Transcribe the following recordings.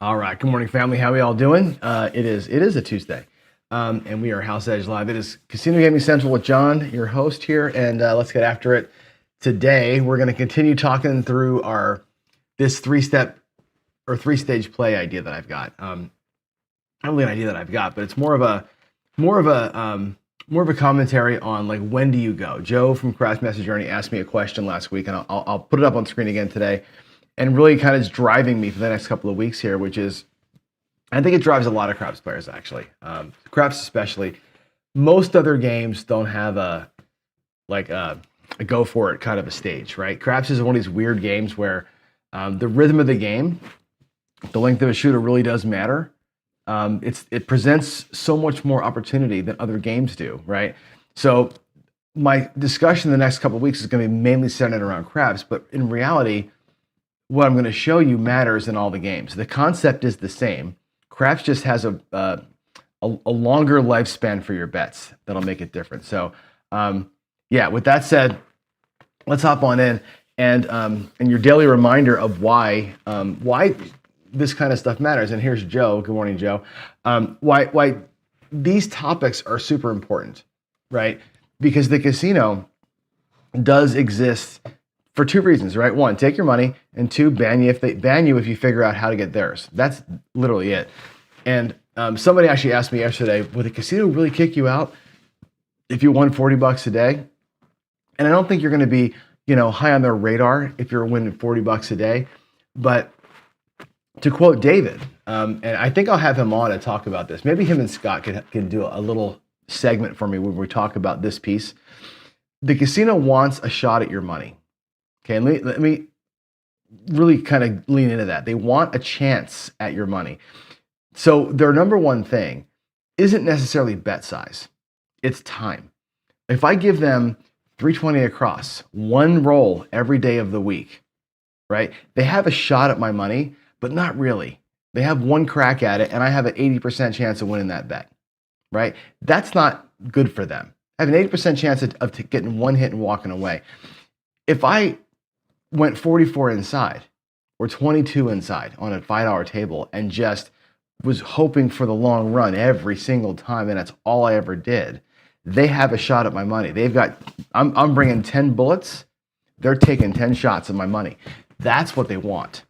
All right. Good morning, family. How are we all doing? It is a Tuesday, and we are House Edge Live. It is Casino Gaming Central with John, your host here, and let's get after it. Today, we're going to continue talking through this three-step or three-stage play idea that I've got. Not really an idea that I've got, but it's more of a commentary on like when do you go. Joe from Craft Master Journey asked me a question last week, and I'll put it up on screen again today. And really kind of is driving me for the next couple of weeks here, which is, I think it drives a lot of craps players actually. Craps especially. Most other games don't have a go for it kind of a stage, right? Craps is one of these weird games where the rhythm of the game, the length of a shooter really does matter. It presents so much more opportunity than other games do, right? So my discussion the next couple of weeks is going to be mainly centered around craps, but in reality, what I'm going to show you matters in all the games. The concept is the same. Craps just has a longer lifespan for your bets that'll make it different. So, with that said, let's hop on in and your daily reminder of why this kind of stuff matters. And here's Joe. Good morning, Joe. Why these topics are super important, right? Because the casino does exist for two reasons, right? One, take your money, and two, ban you if you figure out how to get theirs. That's literally it. And somebody actually asked me yesterday, would the casino really kick you out if you won $40 a day? And I don't think you're going to be, high on their radar if you're winning $40 a day. But to quote David, and I think I'll have him on to talk about this. Maybe him and Scott can do a little segment for me where we talk about this piece. The casino wants a shot at your money. Okay, and let me really kind of lean into that. They want a chance at your money. So their number one thing isn't necessarily bet size. It's time. If I give them 320 across, one roll every day of the week, right? They have a shot at my money, but not really. They have one crack at it, and I have an 80% chance of winning that bet, right? That's not good for them. I have an 80% chance of getting one hit and walking away. If I went 44 inside or 22 inside on a $5 table and just was hoping for the long run every single time, and that's all I ever did, they have a shot at my money. I'm bringing 10 bullets, they're taking 10 shots at my money. That's what they want.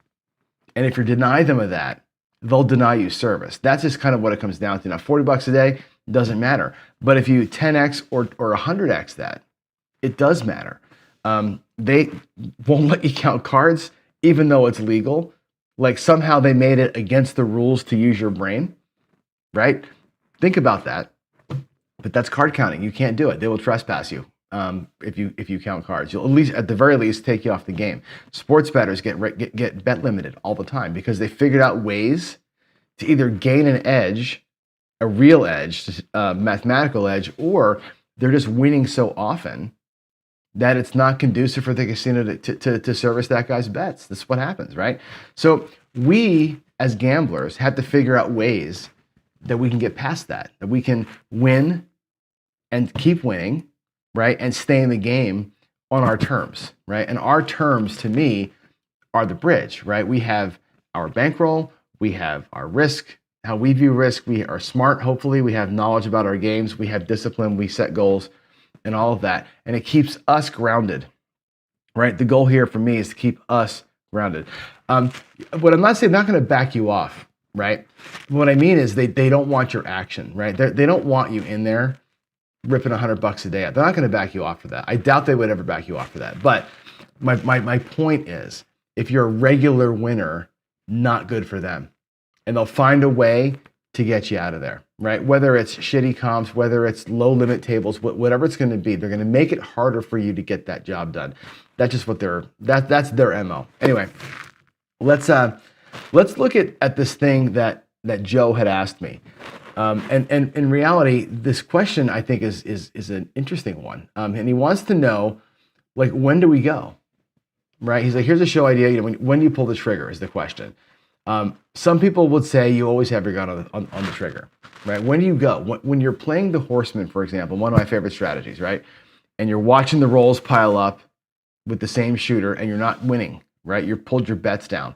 And if you deny them of that, they'll deny you service. That's just kind of what it comes down to. Now, $40 a day doesn't matter. But if you 10x or 100x that, it does matter. They won't let you count cards, even though it's legal. Like somehow they made it against the rules to use your brain, right? Think about that. But that's card counting. You can't do it. They will trespass you if you count cards. You'll at the very least take you off the game. Sports bettors get bet limited all the time because they figured out ways to either gain an edge, a real edge, mathematical edge, or they're just winning so often that it's not conducive for the casino to service that guy's bets. That's what happens, right? So we, as gamblers, have to figure out ways that we can get past that we can win and keep winning, right? And stay in the game on our terms, right? And our terms, to me, are the bridge, right? We have our bankroll, we have our risk, how we view risk. We are smart, hopefully. We have knowledge about our games. We have discipline. We set goals. And all of that. And it keeps us grounded, right? The goal here for me is to keep us grounded. What I'm not saying, not going to back you off, right? What I mean is they don't want your action, right? They don't want you in there ripping $100 a day. They're not going to back you off for that. I doubt they would ever back you off for that. But my point is, if you're a regular winner, not good for them. And they'll find a way to get you out of there, right? Whether it's shitty comps, whether it's low limit tables, whatever it's going to be, they're going to make it harder for you to get that job done. That's just what that's their MO. Anyway, let's look at this thing that Joe had asked me. And in reality, this question I think is an interesting one. And he wants to know, like, when do we go? Right? He's like, here's a show idea. When do you pull the trigger is the question. Some people would say you always have your gun on the trigger, right? When do you go? When you're playing the horseman, for example, one of my favorite strategies, right? And you're watching the rolls pile up with the same shooter and you're not winning, right? You've pulled your bets down.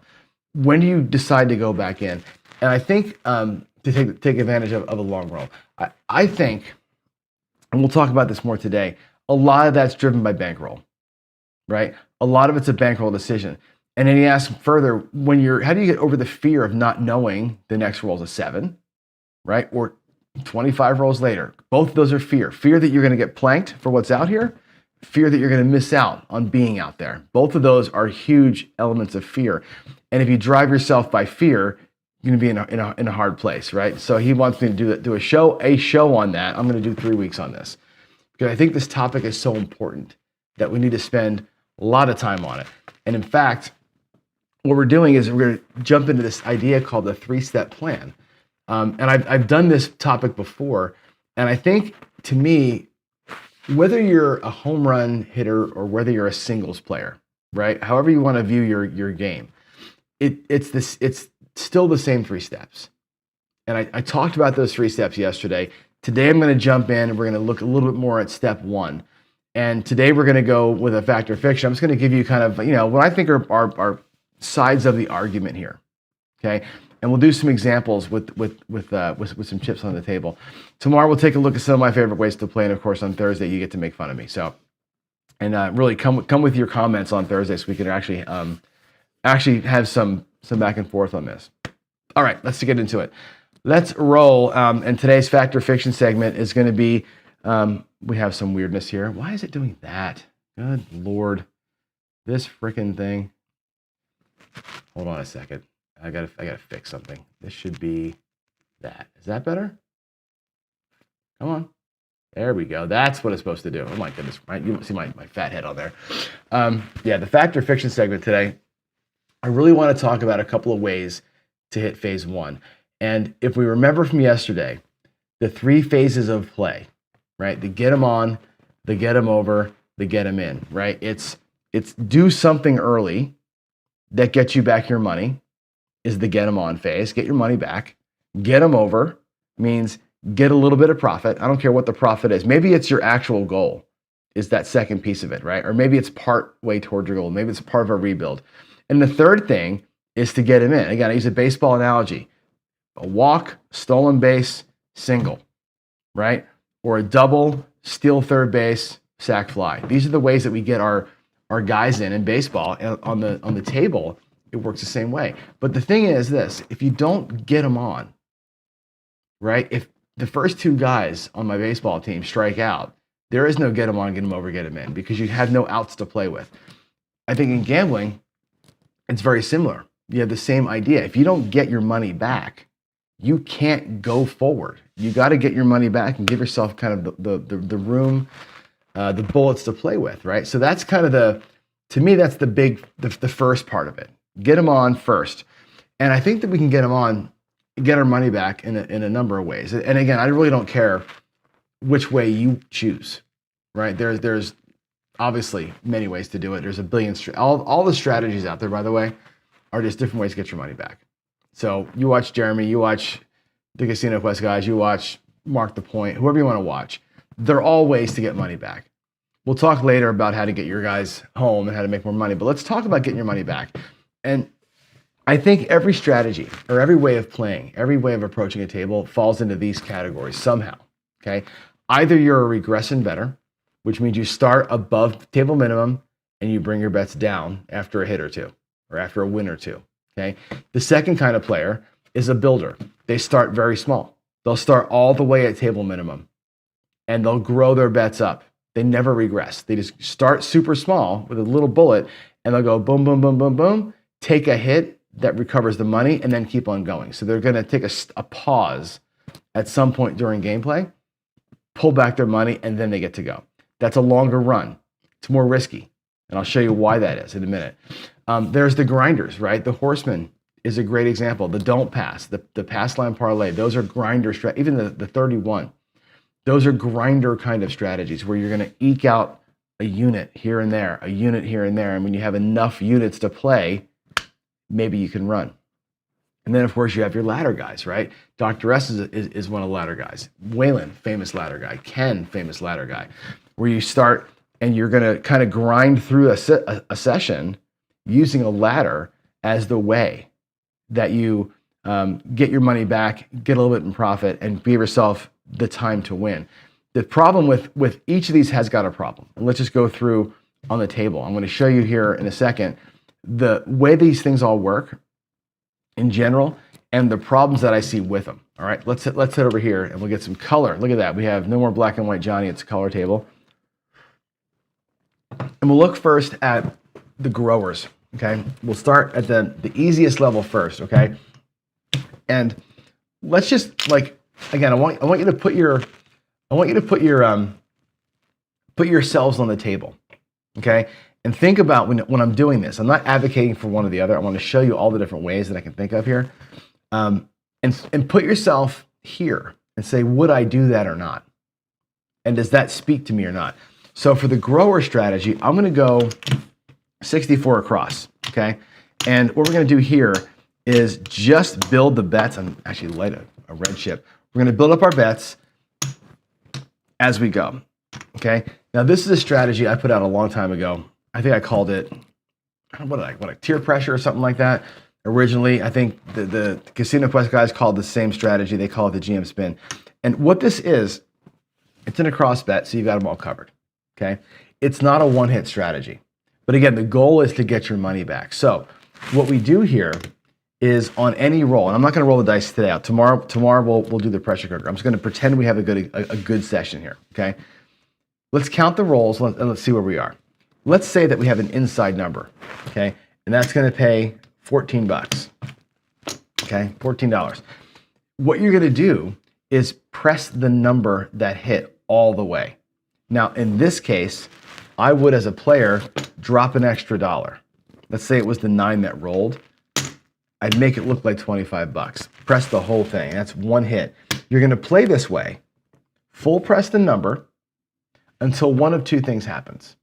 when do you decide to go back in? And I think to take advantage of a long roll, I think, and we'll talk about this more today, a lot of that's driven by bankroll, right? A lot of it's a bankroll decision. And then he asks further, how do you get over the fear of not knowing the next roll is a 7, right? Or 25 rolls later. Both of those are fear. Fear that you're going to get planked for what's out here, fear that you're going to miss out on being out there. Both of those are huge elements of fear. And if you drive yourself by fear, you're going to be in a hard place, right? So he wants me to do a show on that. I'm going to do 3 weeks on this because I think this topic is so important that we need to spend a lot of time on it. And in fact, what we're doing is we're going to jump into this idea called the 3-step plan. And I've done this topic before, and I think, to me, whether you're a home run hitter or whether you're a singles player, right? However you want to view your game, it's still the same 3 steps. And I talked about those 3 steps yesterday. Today I'm going to jump in and we're going to look a little bit more at step 1. And today we're going to go with a fact or fiction. I'm just going to give you kind of, what I think are sides of the argument here. Okay. And we'll do some examples with some chips on the table. Tomorrow we'll take a look at some of my favorite ways to play, and of course on Thursday you get to make fun of me. So, and really come with your comments on Thursday so we can actually have some back and forth on this. All right, let's get into it. Let's roll. And today's fact or fiction segment is going to be. We have some weirdness here. Why is it doing that? Good Lord, this freaking thing. Hold on a second. I gotta fix something. This should be that. Is that better? Come on. There we go. That's what it's supposed to do. Oh my goodness, right? You see my fat head on there. Yeah, the fact or fiction segment today, I really want to talk about a couple of ways to hit phase 1. And if we remember from yesterday, the 3 phases of play, right? The get them on, the get them over, the get them in, right? It's do something early that gets you back your money. Is the get them on phase. Get your money back. Get them over means get a little bit of profit. I don't care what the profit is. Maybe it's your actual goal is that second piece of it, right? Or maybe it's part way towards your goal. Maybe it's part of a rebuild. And the third thing is to get him in. Again, I use a baseball analogy. A walk, stolen base, single, right? Or a double, steal third base, sac fly. These are the ways that we get our guys in baseball. And on the table, it works the same way. But the thing is this, if you don't get them on, right? If the first 2 guys on my baseball team strike out, there is no get them on, get them over, get them in because you have no outs to play with. I think in gambling, it's very similar. You have the same idea. If you don't get your money back, you can't go forward. You got to get your money back and give yourself kind of the room, the bullets to play with, right? So that's kind of to me, that's the first part of it. Get them on first. And I think that we can get them on, get our money back in a number of ways. And again, I really don't care which way you choose, right? There's obviously many ways to do it. There's a billion, all the strategies out there, by the way, are just different ways to get your money back. So you watch Jeremy, you watch the Casino Quest guys, you watch Mark the Point, whoever you want to watch. They're all ways to get money back. We'll talk later about how to get your guys home and how to make more money, but let's talk about getting your money back. And I think every strategy or every way of playing, every way of approaching a table falls into these categories somehow, okay? Either you're a regression bettor, which means you start above table minimum and you bring your bets down after a hit or 2 or after a win or 2, okay? The second kind of player is a builder. They start very small. They'll start all the way at table minimum and they'll grow their bets up. They never regress. They just start super small with a little bullet and they'll go boom, boom, boom, boom, boom, take a hit that recovers the money and then keep on going. So they're going to take a pause at some point during gameplay, pull back their money, and then they get to go. That's a longer run. It's more risky. And I'll show you why that is in a minute. There's the grinders, right? The horseman is a great example. The don't pass, the pass line parlay, those are grinder, even the 31. Those are grinder kind of strategies where you're going to eke out a unit here and there, a unit here and there. And when you have enough units to play, maybe you can run. And then, of course, you have your ladder guys, right? Dr. S is one of the ladder guys. Waylon, famous ladder guy. Ken, famous ladder guy. Where you start and you're going to kind of grind through a session using a ladder as the way. that you get your money back, get a little bit in profit, and give yourself the time to win. The problem with each of these has got a problem. And let's just go through on the table. I'm going to show you here in a second the way these things all work in general and the problems that I see with them. All right, let's head over here and we'll get some color. Look at that. We have no more black and white Johnny. It's a color table. And we'll look first at the growers. Okay, we'll start at the easiest level first. Okay, and let's just again, I want you to put yourselves on the table. Okay, and think about when I'm doing this. I'm not advocating for one or the other. I want to show you all the different ways that I can think of here, and put yourself here and say, would I do that or not? And does that speak to me or not? So for the grower strategy, I'm going to go 64 across, okay? And what we're going to do here is just build the bets. I'm actually light a red chip. We're going to build up our bets as we go, okay? Now this is a strategy I put out a long time ago. I think I called it, what, tier pressure or something like that. Originally, I think the Casino Quest guys called the same strategy. They call it the GM spin. And what this is, it's in a cross bet, so you've got them all covered, okay? It's not a one-hit strategy. But again, the goal is to get your money back. So what we do here is on any roll, and I'm not going to roll the dice today. Tomorrow we'll do the pressure cooker. I'm just going to pretend we have a good session here, okay? Let's count the rolls and let's see where we are. Let's say that we have an inside number, okay? And that's going to pay 14 bucks, okay? $14. What you're going to do is press the number that hit all the way. Now, in this case, I would, as a player, drop an extra $1. Let's say it was the 9 that rolled. I'd make it look like 25 bucks. Press the whole thing. That's one hit. You're going to play this way, full press the number until one of two things happens.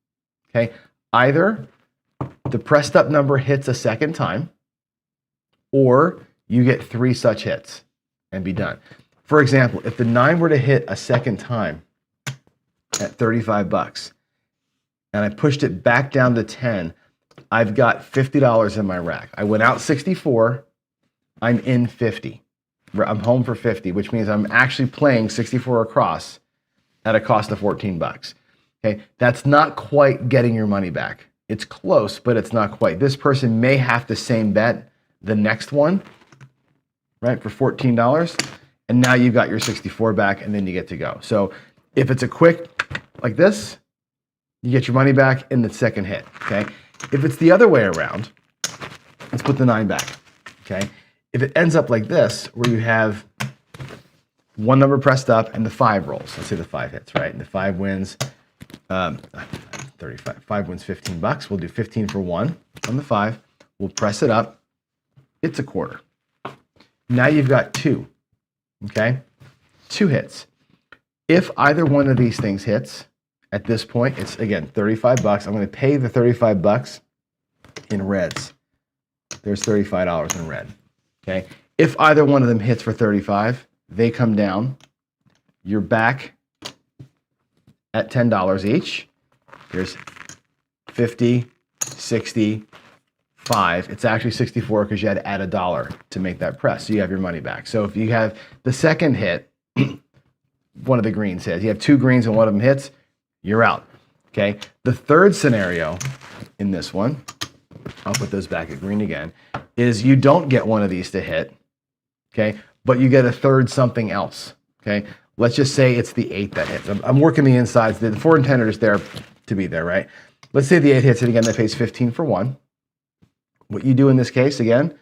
Okay? Either the pressed up number hits a second time, or you get 3 such hits and be done. For example, if the 9 were to hit a second time at 35 bucks, and I pushed it back down to 10, I've got $50 in my rack. I went out 64, I'm in 50. I'm home for 50, which means I'm actually playing 64 across at a cost of 14 bucks. Okay, that's not quite getting your money back. It's close, but it's not quite. This person may have the same bet the next one, right, for $14, and now you've got your 64 back, and then you get to go. So if it's a quick like this, you get your money back in the second hit, okay? If it's the other way around, let's put the 9 back, okay? If it ends up like this, where you have one number pressed up and the 5 rolls, let's say the 5 hits, right? And the 5 wins 35. 5 wins 15 bucks. We'll do 15 for 1 on the 5. We'll press it up. It's a quarter. Now you've got 2, okay? 2 hits. If either one of these things hits, at this point, it's, again, 35 bucks. I'm going to pay the 35 bucks in reds. There's $35 in red, okay? If either one of them hits for 35, they come down. You're back at $10 each. There's 50, 60, 5. It's actually 64 because you had to add $1 to make that press. So you have your money back. So if you have the second hit, one of the greens hits. You have 2 greens and one of them hits, you're out. Okay. The third scenario in this one, I'll put those back at green again, is you don't get one of these to hit. Okay. But you get a third something else. Okay. Let's just say it's the 8 that hits. I'm working the insides. The 4 and 10 are just there to be there, right? Let's say the 8 hits it again. That pays 15 for 1. What you do in this case, again,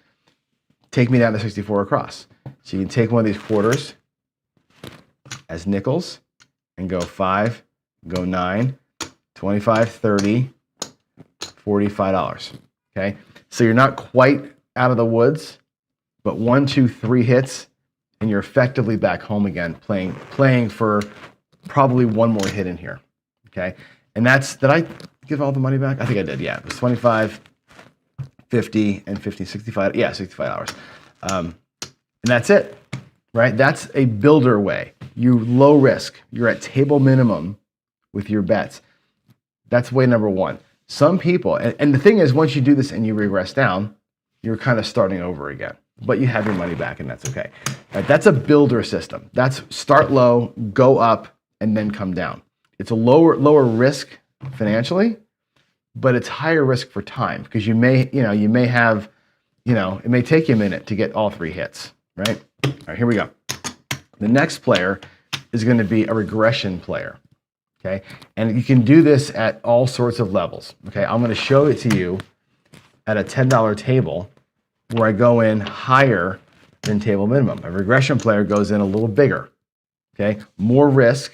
take me down to 64 across. So you can take one of these quarters as nickels and go 5, go 9, 25, 30, $45. Okay? So you're not quite out of the woods, but 1, 2, 3 hits, and you're effectively back home again, playing for probably one more hit in here. Okay? And that's, did I give all the money back? I think I did, yeah. It was 25, 50, and 50, 65, yeah, $65. And that's it, right? That's a builder way. You low risk. You're at table minimum with your bets. That's way number one. Some people, and the thing is, once you do this and you regress down, you're kind of starting over again. but you have your money back, and that's okay. Right, that's a builder system. That's start low, go up, and then come down. It's a lower risk financially, but it's higher risk for time because you may have, it may take you a minute to get all 3 hits, right? All right, here we go. The next player is going to be a regression player, okay? And you can do this at all sorts of levels, okay? I'm going to show it to you at a $10 table where I go in higher than table minimum. A regression player goes in a little bigger, okay? More risk,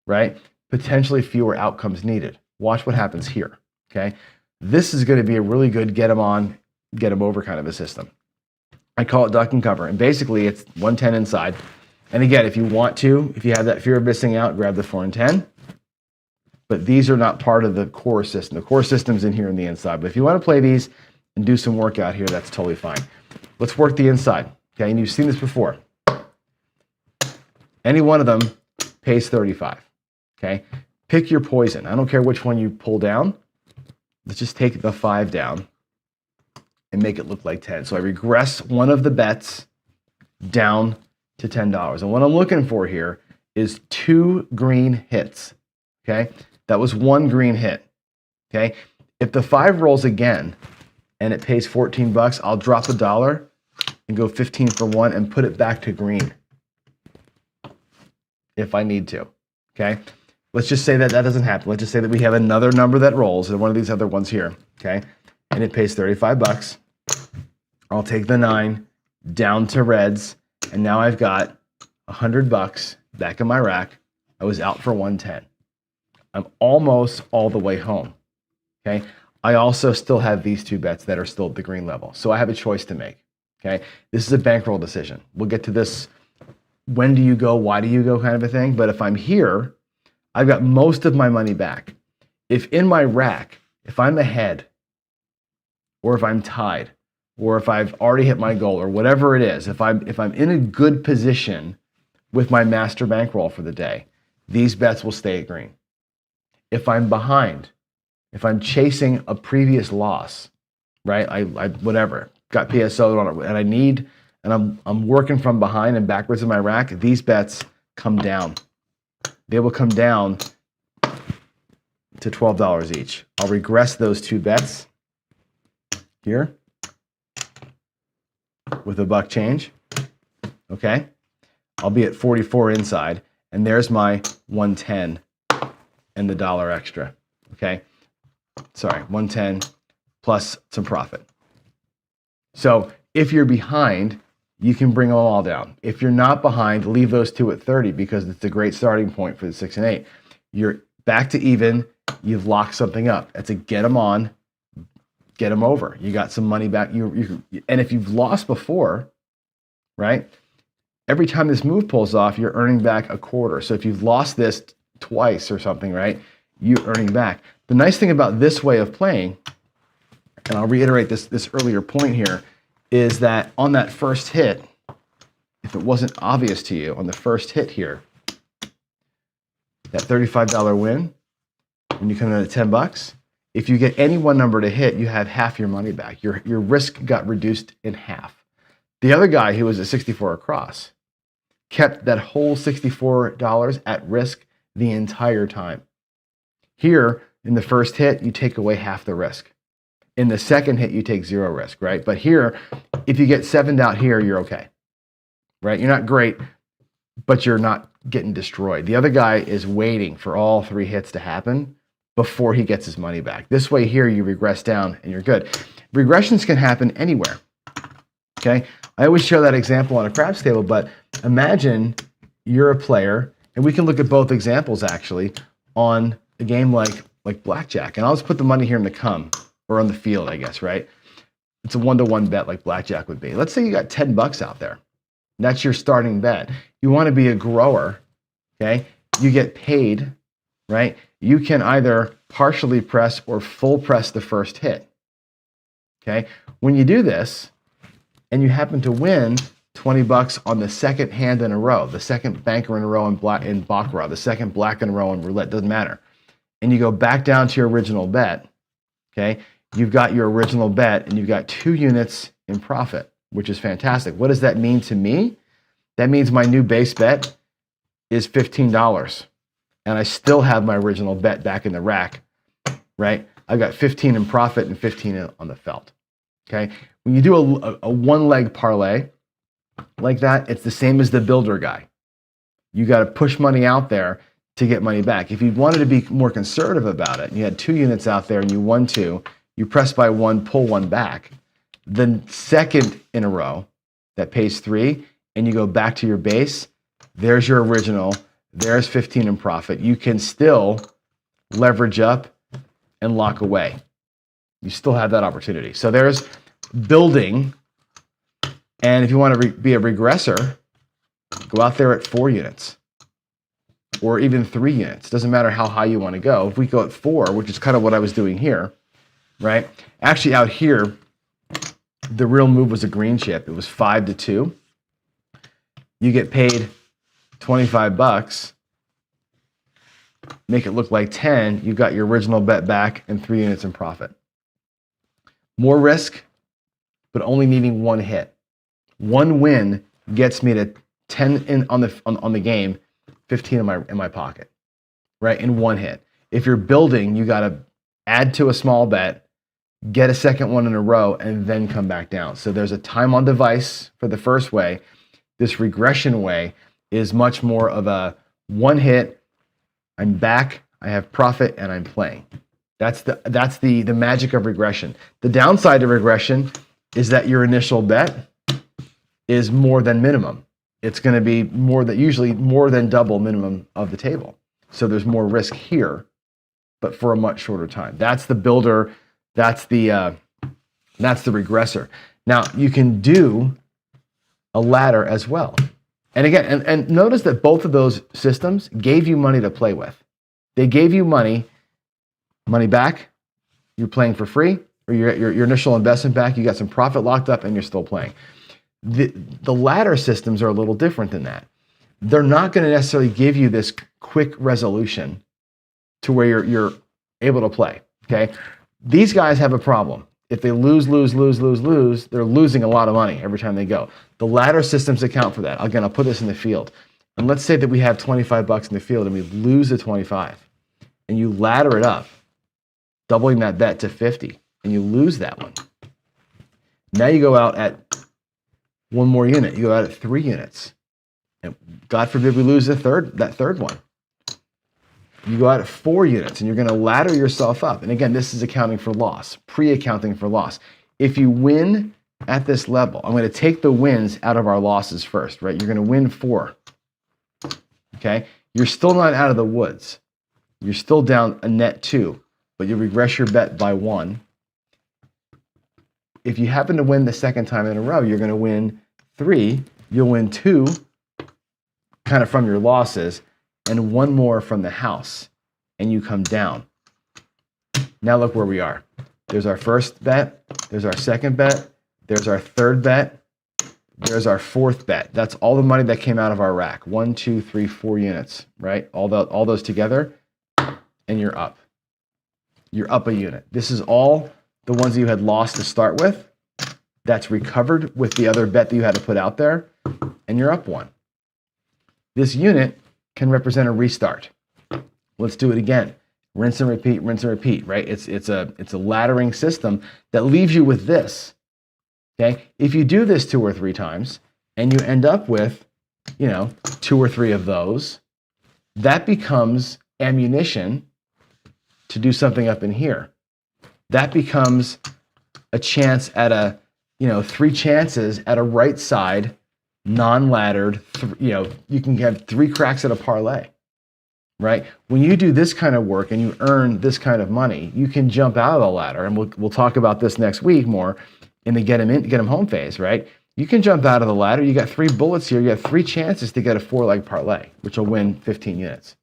right? Potentially fewer outcomes needed. Watch what happens here, okay? This is going to be a really good get them on, get them over kind of a system. I call it duck and cover, and basically it's 110 inside. And again, if you have that fear of missing out, grab the 4 and 10. But these are not part of the core system. The core system's in here on the inside. But if you want to play these and do some work out here, that's totally fine. Let's work the inside, okay? And you've seen this before. Any one of them pays 35, okay? Pick your poison. I don't care which one you pull down. Let's just take the 5 down and make it look like 10. So I regress one of the bets down to $10. And what I'm looking for here is 2 green hits, okay? That was 1 green hit, okay? If the 5 rolls again and it pays 14 bucks, I'll drop $1 and go 15 for 1 and put it back to green if I need to, okay? Let's just say that doesn't happen. Let's just say that we have another number that rolls, and one of these other ones here, okay? And it pays 35 bucks. I'll take the 9 down to reds, and now I've got 100 bucks back in my rack. I was out for 110. I'm almost all the way home, okay? I also still have these 2 bets that are still at the green level, so I have a choice to make, okay? This is a bankroll decision. We'll get to this when do you go, why do you go kind of a thing, but if I'm here, I've got most of my money back. If in my rack, if I'm ahead, or if I'm tied, or if I've already hit my goal, or whatever it is, if I'm in a good position with my master bankroll for the day, these bets will stay at green. If I'm behind, if I'm chasing a previous loss, right? I whatever, got PSO'd on it, and I need, and I'm working from behind and backwards in my rack, these bets come down. They will come down to $12 each. I'll regress those 2 bets here with a buck change, okay? I'll be at 44 inside, and there's my 110 and the $1 extra, okay? Sorry, 110 plus some profit. So if you're behind, you can bring them all down. If you're not behind, leave those 2 at 30 because it's a great starting point for the 6 and 8. You're back to even, you've locked something up. That's a get them on, get them over. You got some money back. And if you've lost before, right, every time this move pulls off, you're earning back a quarter. So if you've lost this twice or something, right, you're earning back. The nice thing about this way of playing, and I'll reiterate this earlier point here, is that on that first hit, if it wasn't obvious to you, on the first hit here, that $35 win, when you come in at 10 bucks, if you get any one number to hit, you have half your money back. Your risk got reduced in half. The other guy who was at 64 across kept that whole $64 at risk the entire time. Here, in the first hit, you take away half the risk. In the second hit, you take 0 risk, right? But here, if you get 7'd out here, you're okay, right? You're not great, but you're not getting destroyed. The other guy is waiting for all 3 hits to happen before he gets his money back. This way here, you regress down and you're good. Regressions can happen anywhere, okay? I always show that example on a craps table, but imagine you're a player, and we can look at both examples actually on a game like blackjack. And I'll just put the money here in the come, or on the field, I guess, right? It's a 1-to-1 bet like blackjack would be. Let's say you got 10 bucks out there. That's your starting bet. You want to be a grower, okay? You get paid, right? You can either partially press or full press the first hit, okay? When you do this, and you happen to win 20 bucks on the second hand in a row, the second banker in a row in baccarat, the second black in a row in roulette, doesn't matter. And you go back down to your original bet, okay? You've got your original bet and you've got 2 units in profit. which is fantastic. What does that mean to me? That means my new base bet is $15, and I still have my original bet back in the rack, right? I've got 15 in profit and 15 on the felt, okay? When you do a one-leg parlay like that, it's the same as the builder guy. You got to push money out there to get money back. If you wanted to be more conservative about it, and you had 2 units out there and you won 2, you press by 1, pull 1 back. The second in a row that pays 3, and you go back to your base, there's your original, there's 15 in profit. You can still leverage up and lock away. You still have that opportunity. So there's building, and if you want to be a regressor, go out there at 4 units or even 3 units. Doesn't matter how high you want to go. If we go at 4, which is kind of what I was doing here, right? Actually out here, the real move was a green chip. It was 5-2. You get paid $25, make it look like 10, you got your original bet back and 3 units in profit. More risk, but only needing 1 hit. 1 win gets me to 10 on the game, 15 in my pocket, right? In 1 hit. If you're building, you got to add to a small bet, get a second one in a row, and then come back down. So there's a time on device for the first way. This regression way is much more of a 1 hit, I'm back, I have profit, and I'm playing. That's the magic of regression. The downside of regression is that your initial bet is more than minimum. It's going to be usually more than double minimum of the table. So there's more risk here, but for a much shorter time. That's the builder. That's the regressor. Now you can do a ladder as well. And again, and notice that both of those systems gave you money to play with. They gave you money back. You're playing for free, or your initial investment back. You got some profit locked up, and you're still playing. The ladder systems are a little different than that. They're not going to necessarily give you this quick resolution to where you're able to play. Okay, these guys have a problem. If they lose, they're losing a lot of money every time they go. The ladder systems account for that. Again, I'll put this in the field. And let's say that we have $25 in the field and we lose the 25. And you ladder it up, doubling that bet to 50, and you lose that one. Now you go out at 1 more unit. You go out at 3 units. And God forbid we lose that third one. You go out at 4 units, and you're going to ladder yourself up. And again, this is accounting for loss, pre-accounting for loss. If you win at this level, I'm going to take the wins out of our losses first, right? You're going to win 4. Okay? You're still not out of the woods. You're still down a net 2, but you regress your bet by 1. If you happen to win the second time in a row, you're going to win 3. You'll win 2 kind of from your losses, and 1 more from the house, and you come down. Now look where we are. There's our first bet, there's our second bet, there's our third bet, there's our 4th bet. That's all the money that came out of our rack. 1, 2, 3, 4 units, right? All those together, and you're up. You're up a unit. This is all the ones that you had lost to start with. That's recovered with the other bet that you had to put out there, and you're up 1. This unit can represent a restart. Let's do it again. Rinse and repeat, right? It's a laddering system that leaves you with this. Okay? If you do this 2 or 3 times and you end up with, 2 or 3 of those, that becomes ammunition to do something up in here. That becomes a chance at 3 chances at a right side non-laddered, you can have 3 cracks at a parlay, right? When you do this kind of work and you earn this kind of money, you can jump out of the ladder, and we'll talk about this next week more in the get 'em home phase, right? You can jump out of the ladder. You got 3 bullets here. You have 3 chances to get a 4-leg parlay, which will win 15 units,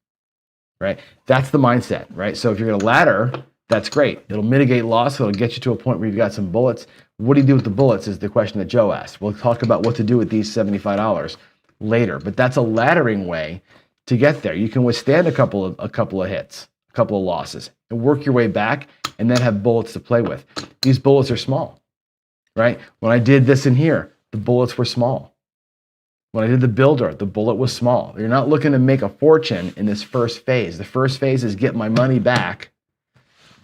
right? That's the mindset, right? So if you're going to ladder, that's great. It'll mitigate loss. It'll get you to a point where you've got some bullets. What do you do with the bullets is the question that Joe asked. We'll talk about what to do with these $75 later, but that's a laddering way to get there. You can withstand a couple of hits, a couple of losses, and work your way back, and then have bullets to play with. These bullets are small, right? When I did this in here, the bullets were small. When I did the builder, the bullet was small. You're not looking to make a fortune in this first phase. The first phase is get my money back,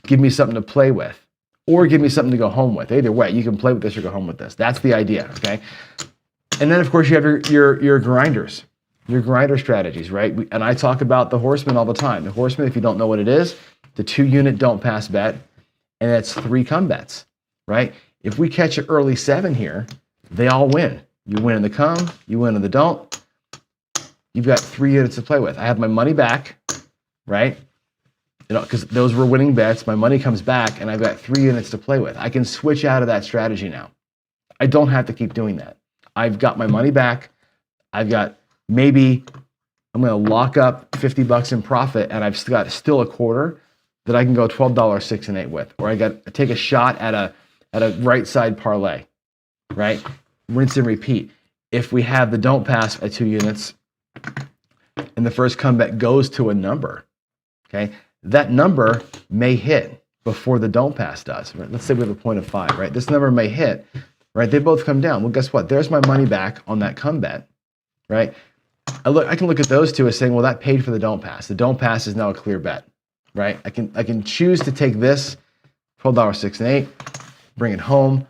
give me something to play with, or give me something to go home with. Either way, you can play with this or go home with this. That's the idea, okay? And then, of course, you have your grinders, your grinder strategies, right? And I talk about the horseman all the time. The horseman, if you don't know what it is, the 2-unit don't pass bet, and that's 3 come bets, right? If we catch an early 7 here, they all win. You win in the come, you win in the don't. You've got 3 units to play with. I have my money back, right? Because those were winning bets. My money comes back, and I've got 3 units to play with. I can switch out of that strategy now. I don't have to keep doing that. I've got my money back. I've got maybe I'm going to lock up $50 in profit, and I've got still a quarter that I can go $12 6 and 8 with, or I got to take a shot at a right side parlay, right? Rinse and repeat. If we have the don't pass at 2 units, and the first comeback goes to a number, okay, that number may hit before the don't pass does. Right? Let's say we have a point of 5, right? This number may hit, right? They both come down. Well, guess what? There's my money back on that come bet, right? I can look at those two as saying, well, that paid for the don't pass. The don't pass is now a clear bet, right? I can choose to take this $12 6 and 8, bring it home,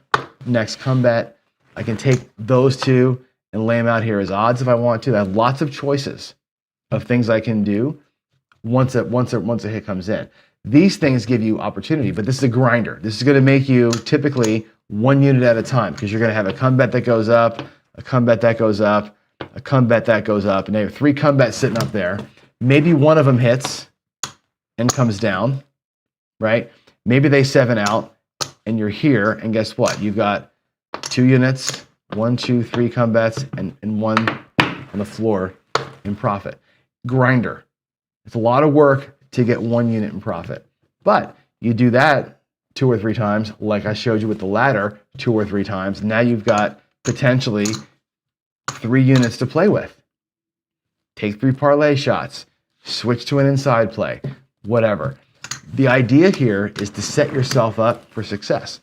next come bet. I can take those two and lay them out here as odds if I want to. I have lots of choices of things I can do once a hit comes in. These things give you opportunity, but this is a grinder. This is going to make you typically 1 unit at a time, because you're going to have a come bet that goes up, a come bet that goes up, a come bet that goes up, and you have 3 come bets sitting up there. Maybe one of them hits and comes down, right? Maybe they 7 out and you're here, and guess what? You've got 2 units, 1, 2, 3 come bets, and 1 on the floor in profit. Grinder. It's a lot of work to get 1 unit in profit. But you do that 2 or 3 times, like I showed you with the ladder, 2 or 3 times. Now you've got potentially 3 units to play with. Take 3 parlay shots, switch to an inside play, whatever. The idea here is to set yourself up for success.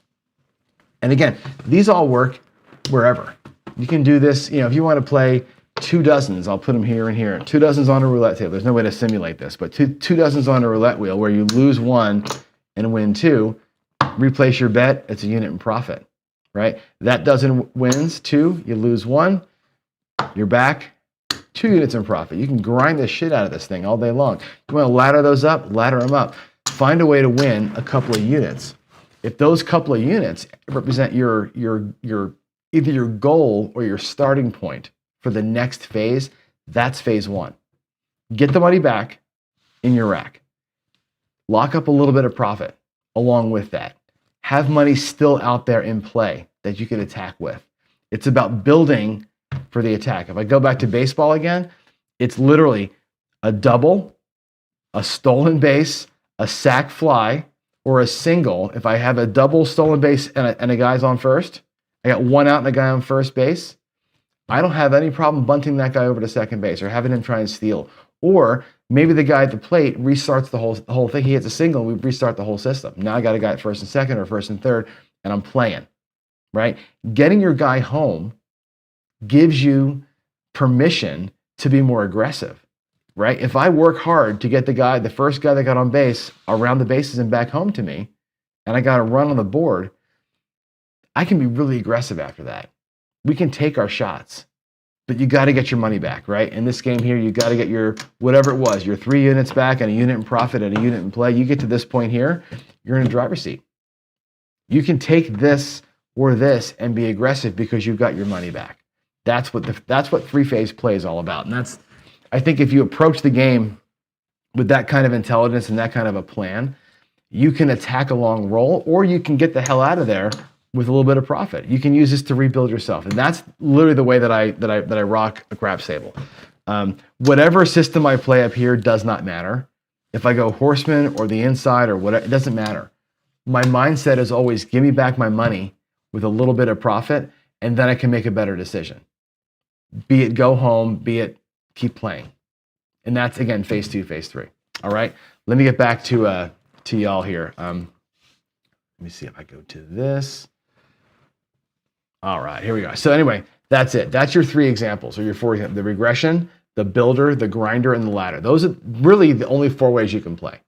And again, these all work wherever. You can do this, if you want to play 2 dozens, I'll put them here and here. 2 dozens on a roulette table. There's no way to simulate this, but two dozens on a roulette wheel where you lose 1 and win 2, replace your bet, it's a unit in profit, right? That dozen wins 2, you lose 1, you're back, 2 units in profit. You can grind the shit out of this thing all day long. You want to ladder those up, ladder them up. Find a way to win a couple of units. If those couple of units represent your either your goal or your starting point for the next phase, that's phase 1. Get the money back in your rack. Lock up a little bit of profit along with that. Have money still out there in play that you can attack with. It's about building for the attack. If I go back to baseball again, it's literally a double, a stolen base, a sac fly, or a single. If I have a double stolen base and a guy's on first, I got 1 out and a guy on first base, I don't have any problem bunting that guy over to second base or having him try and steal. Or maybe the guy at the plate restarts the whole thing. He hits a single, we restart the whole system. Now I got a guy at first and second or first and third, and I'm playing, right? Getting your guy home gives you permission to be more aggressive, right? If I work hard to get the first guy that got on base around the bases and back home to me, and I got a run on the board, I can be really aggressive after that. We can take our shots, but you got to get your money back, right? In this game here, you got to get your, whatever it was, your 3 units back and a unit in profit and a unit in play. You get to this point here, you're in a driver's seat. You can take this or this and be aggressive because you've got your money back. That's what 3-phase play is all about. And I think if you approach the game with that kind of intelligence and that kind of a plan, you can attack a long roll, or you can get the hell out of there with a little bit of profit. You can use this to rebuild yourself. And that's literally the way that I rock a craps table. Whatever system I play up here does not matter. If I go horseman or the inside or whatever, it doesn't matter. My mindset is always give me back my money with a little bit of profit, and then I can make a better decision. Be it go home, be it keep playing. And that's, again, phase 2, phase 3. All right, let me get back to y'all here. Let me see if I go to this. All right, here we go. So anyway, that's it. That's your 3 examples, or your 4 examples: the regression, the builder, the grinder, and the ladder. Those are really the only 4 ways you can play,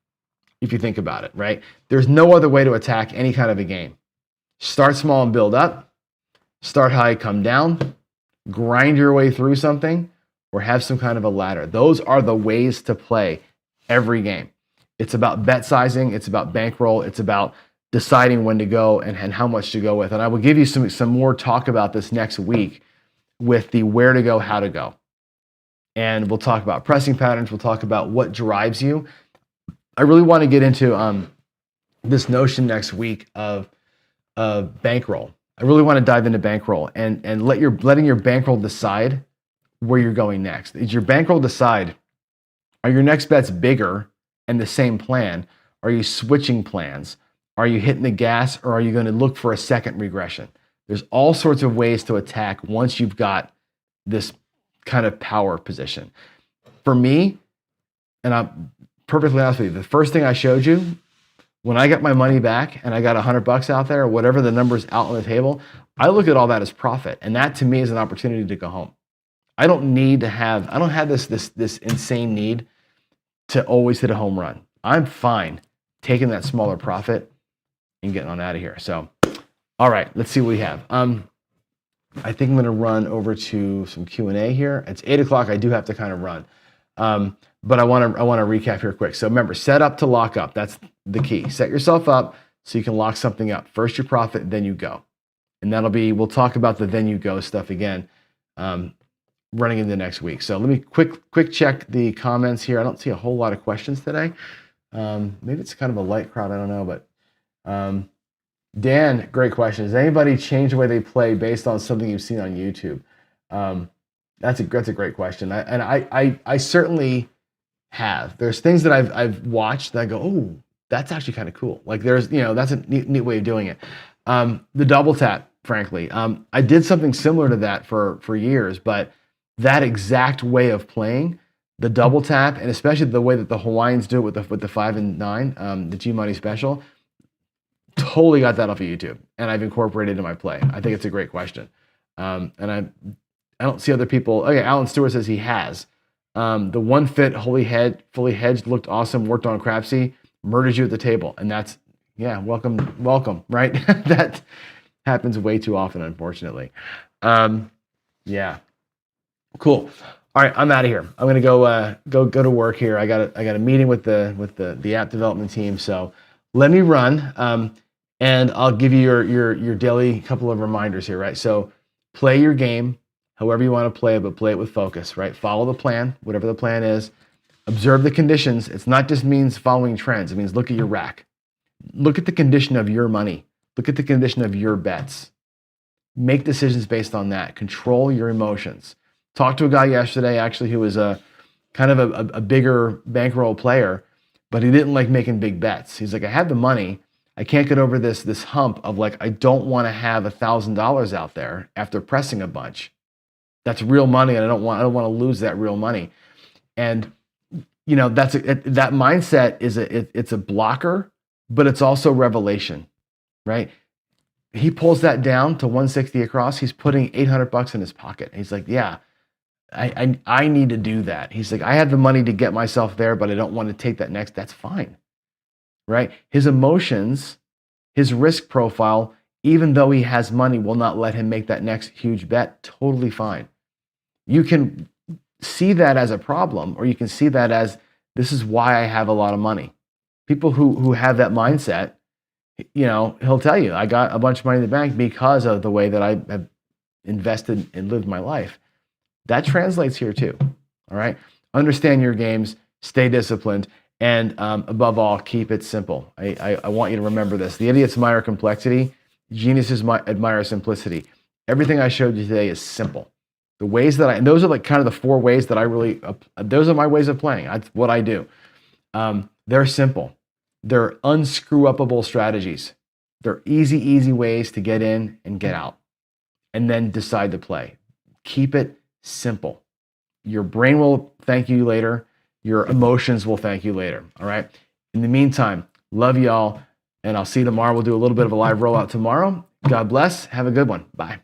if you think about it, right? There's no other way to attack any kind of a game. Start small and build up. Start high, come down. Grind your way through something, or have some kind of a ladder. Those are the ways to play every game. It's about bet sizing. It's about bankroll. It's about deciding when to go and how much to go with. And I will give you some more talk about this next week with the where to go, how to go. And we'll talk about pressing patterns. We'll talk about what drives you. I really want to get into this notion next week of bankroll. I really want to dive into bankroll and letting your bankroll decide where you're going next. Is your bankroll decide, are your next bets bigger and the same plan? Are you switching plans? Are you hitting the gas, or are you going to look for a second regression? There's all sorts of ways to attack once you've got this kind of power position. For me, and I'm perfectly honest with you, the first thing I showed you, when I got my money back and I got $100 out there, or whatever the number's out on the table, I look at all that as profit. And that to me is an opportunity to go home. I don't have this insane need to always hit a home run. I'm fine taking that smaller profit and getting on out of here. So, all right, let's see what we have. I think I'm going to run over to some Q&A here. It's 8 o'clock. I do have to kind of run. But I want to recap here quick. So remember, set up to lock up. That's the key. Set yourself up so you can lock something up. First you profit, then you go. And we'll talk about the then you go stuff again running into next week. So let me quick check the comments here. I don't see a whole lot of questions today. Maybe it's kind of a light crowd. I don't know, but Dan, great question. Does anybody change the way they play based on something you've seen on YouTube? That's a great question. I certainly have. There's things that I've watched that I go, oh, that's actually kind of cool. Like that's a neat way of doing it. The double tap, frankly, I did something similar to that for years, but that exact way of playing, the double tap, and especially the way that the Hawaiians do it with the 5 and 9, the G Money special, totally got that off of YouTube, and I've incorporated it in my play. I think it's a great question, and I don't see other people. Okay, Alan Stewart says he has. The one fit, fully hedged, looked awesome, worked on Crapsy, murders you at the table. And that's, welcome, right? That happens way too often, unfortunately. Yeah, cool. All right, I'm out of here. I'm gonna go to work here. I got a meeting with the app development team. So let me run, and I'll give you your daily couple of reminders here, right? So play your game however you want to play it, but play it with focus, right? Follow the plan, whatever the plan is. Observe the conditions. It's not just means following trends. It means look at your rack. Look at the condition of your money. Look at the condition of your bets. Make decisions based on that. Control your emotions. Talked to a guy yesterday, actually, who was a kind of a bigger bankroll player, but he didn't like making big bets. He's like, I have the money. I can't get over this hump of like, I don't want to have $1,000 out there after pressing a bunch. That's real money, and I don't want to lose that real money. And that mindset it's a blocker, but it's also revelation, right? He pulls that down to 160 across. He's putting $800 in his pocket. And he's like, yeah, I need to do that. He's like, I have the money to get myself there, but I don't want to take that next. That's fine, right? His emotions, his risk profile, even though he has money, will not let him make that next huge bet. Totally fine. You can see that as a problem, or you can see that as, this is why I have a lot of money. People who have that mindset, he'll tell you, I got a bunch of money in the bank because of the way that I have invested and lived my life. That translates here too. All right. Understand your games, stay disciplined, and above all, keep it simple. I want you to remember this. The idiots admire complexity. Geniuses admire simplicity. Everything I showed you today is simple. The ways that and those are like kind of the 4 ways that those are my ways of playing. That's what I do. They're simple. They're unscrew-upable strategies. They're easy ways to get in and get out, and then decide to play. Keep it simple. Your brain will thank you later. Your emotions will thank you later. All right. In the meantime, love y'all, and I'll see you tomorrow. We'll do a little bit of a live rollout tomorrow. God bless. Have a good one. Bye.